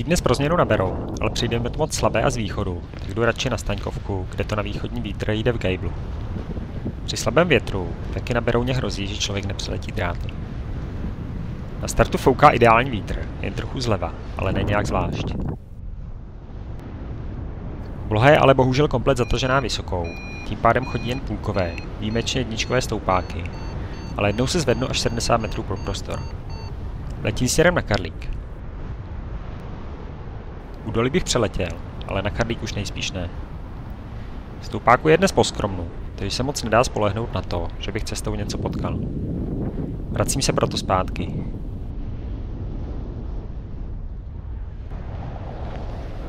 Vítr dnes pro změnu naberou, ale přijde mi to moc slabé a z východu, tak jdu radši na Staňkovku, kde to na východní vítr jde v gejblu. Při slabém větru taky na Berouně hrozí, že člověk nepřeletí dráty. Na startu fouká ideální vítr, jen trochu zleva, ale ne nějak zvlášť. Obloha je ale bohužel komplet zatažená vysokou, tím pádem chodí jen půlkové, výjimečně jedničkové stoupáky, ale jednou se zvednu až 70 metrů pro prostor. Letím směrem na Karlík. Údolí bych přeletěl, ale na Karlík už nejspíš ne. Stoupáku je dnes poskromnu, takže se moc nedá spolehnout na to, že bych cestou něco potkal. Vracím se proto zpátky.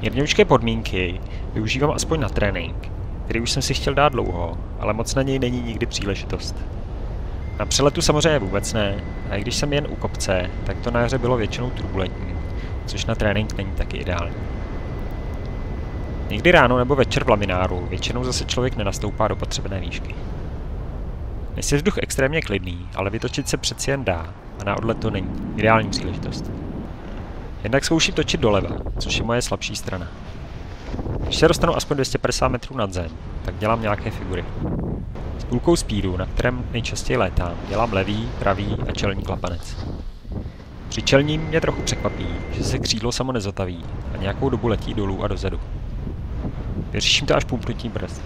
Mírňoučké podmínky využívám aspoň na trénink, který už jsem si chtěl dát dlouho, ale moc na něj není nikdy příležitost. Na přeletu samozřejmě vůbec ne, a i když jsem jen u kopce, tak to na jaře bylo většinou turbulentní, což na trénink není taky ideální. Někdy ráno nebo večer v lamináru většinou zase člověk nenastoupá do potřebné výšky. Dnes je vzduch extrémně klidný, ale vytočit se přeci jen dá a na odlet to není ideální příležitost. Jednak zkouším točit doleva, což je moje slabší strana. Když se dostanu aspoň 250 metrů nad zem, tak dělám nějaké figury. S půlkou speedu, na kterém nejčastěji létám, dělám levý, pravý a čelní klapanec. Při čelním mě trochu překvapí, že se křídlo samo nezotaví a nějakou dobu letí dolů a dozadu. Vyřeším to až pumpnutím brzd.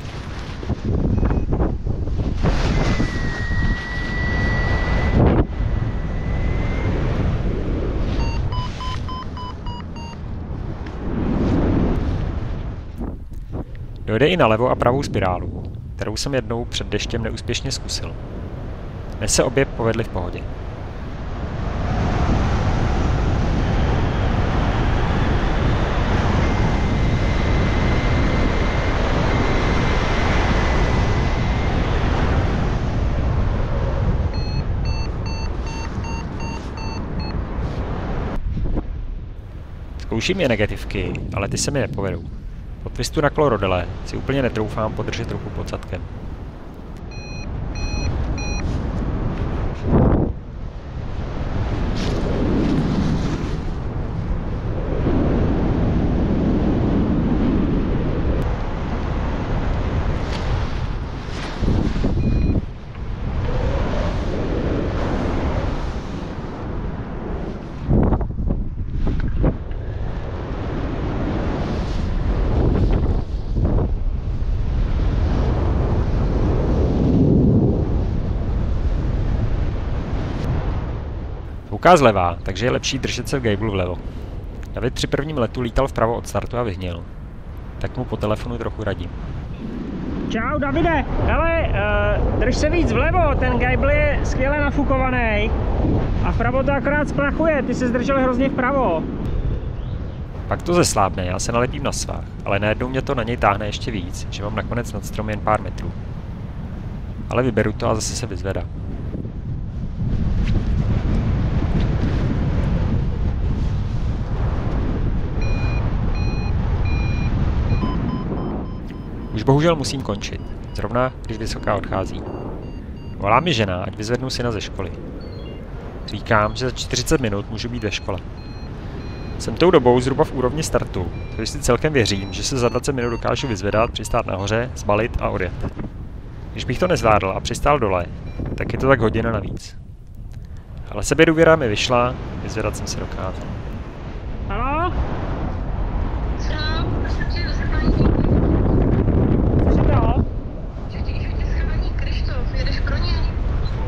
Dojde i na levou a pravou spirálu, kterou jsem jednou před deštěm neúspěšně zkusil. Dnes se obě povedly v pohodě. Zkouším je negativky, ale ty se mi nepovedou. Po twistu na kolo rodele si úplně netroufám podržet ruku pod zadkem. Fouká zleva, takže je lepší držet se v gejblu vlevo. David při prvním letu lítal vpravo od startu a vyhněl. Tak mu po telefonu trochu radím. Čau Davide, hele, drž se víc vlevo, ten gejbl je skvěle nafukovaný a vpravo to akorát splachuje, ty se zdržel hrozně vpravo. Pak to zeslábne, já se naletím na svách, ale najednou mě to na něj táhne ještě víc, že mám nakonec nad strom jen pár metrů. Ale vyberu to a zase se vyzvedám. Už bohužel musím končit, zrovna když vysoká odchází. Volá mi žena, ať vyzvednu syna ze školy. Říkám, že za 40 minut můžu být ve škole. Jsem tou dobou zhruba v úrovni startu, takže si celkem věřím, že se za 20 minut dokážu vyzvedat, přistát nahoře, zbalit a odjet. Když bych to nezvládl a přistál dole, tak je to tak hodina navíc. Ale sebedůvěra mi vyšla, vyzvedat jsem se dokázal. Haló?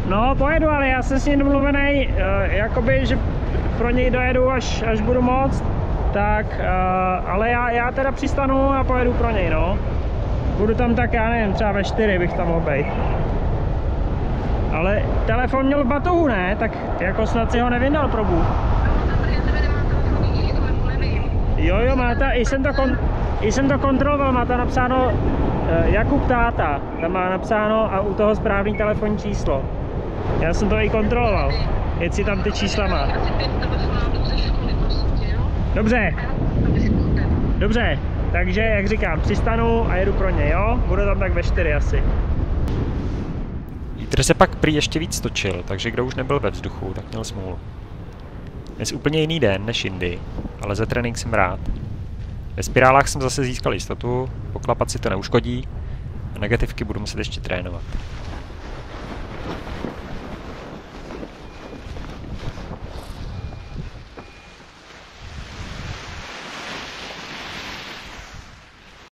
No, pojedu, ale já jsem s ním domluvený, jakoby, že pro něj dojedu, až budu moct, tak, ale já teda přistanu a pojedu pro něj, no. Budu tam tak, já nevím, třeba ve 4 bych tam mohl být. Ale telefon měl v batohu, ne? Tak jako snad si ho nevyndal, pro Bůh. Jo, má ta, jsem to kontroloval, má tam napsáno Jakub táta, tam má napsáno a u toho správný telefonní číslo. Já jsem to i kontroloval, jestli tam ty čísla má. Dobře, takže jak říkám, přistanu a jedu pro ně, jo? Budu tam tak ve 4 asi. Vítr se pak prý ještě víc točil, takže kdo už nebyl ve vzduchu, tak měl smůlu. Dnes úplně jiný den než jindy, ale za trénink jsem rád. Ve spirálách jsem zase získal jistotu, poklapat si to neuškodí a negativky budu muset ještě trénovat.